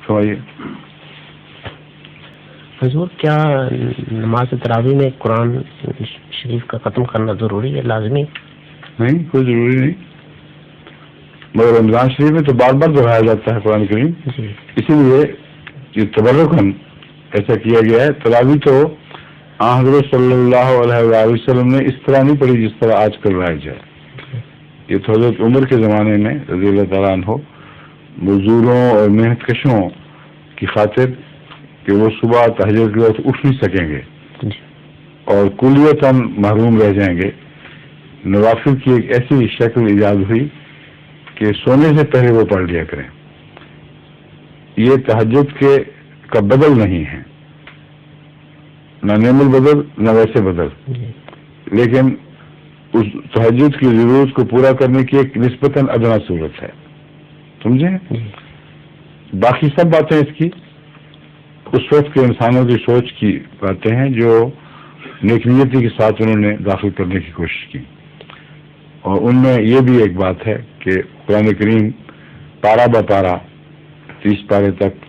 سمجھیے حضور کیا نماز تراویح میں قرآن شریف کا ختم کرنا ضروری ہے، لازمی؟ نہیں، کوئی ضروری نہیں، مگر رمضان شریف میں تو بار بار دہرایا جاتا ہے قرآن کریم، اسی لیے یہ تبرکاً ایسا کیا گیا ہے۔ تراویح تو حضرت صلی اللہ علیہ وسلم نے اس طرح نہیں پڑھی جس طرح آج کل رائج ہے۔ یہ تو حضرت عمر کے زمانے میں رضی اللہ تعالیٰ عنہ مزدوروں اور محنت کشوں کی خاطر کہ وہ صبح تہجد کے وقت اٹھ نہیں سکیں گے اور کلیتاً محروم رہ جائیں گے، نوافل کی ایک ایسی شکل ایجاد ہوئی کہ سونے سے پہلے وہ پڑھ لیا کریں۔ یہ تہجد کا بدل نہیں ہے، نہ نعم البدل نہ ویسے بدل، لیکن اس تہجد کی ضرورت کو پورا کرنے کی ایک نسبتاً ادنا صورت ہے، سمجھیں؟ باقی سب باتیں اس کی اس وقت کے انسانوں کی سوچ کی باتیں ہیں جو نیک نیتی کے ساتھ انہوں نے داخل کرنے کی کوشش کی، اور ان میں یہ بھی ایک بات ہے کہ قرآن کریم پارہ بہ پارہ 30 پارے تک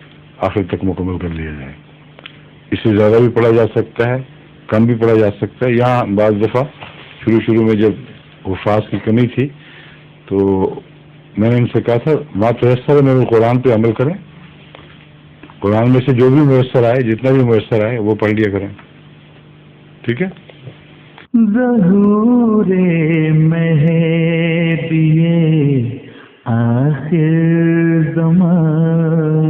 آخر تک مکمل کر لیا جائے۔ اس سے زیادہ بھی پڑھا جا سکتا ہے، کم بھی پڑھا جا سکتا ہے۔ یہاں بعض دفعہ شروع میں جب حفاظ کی کمی تھی تو میں نے ان سے کہا تھا ما تیسر من القرآن پہ عمل کریں، قرآن میں سے جو بھی میسر آئے، جتنا بھی میسر آئے وہ پڑھ لیا کریں، ٹھیک ہے؟ ظہور مہدی آخر زمان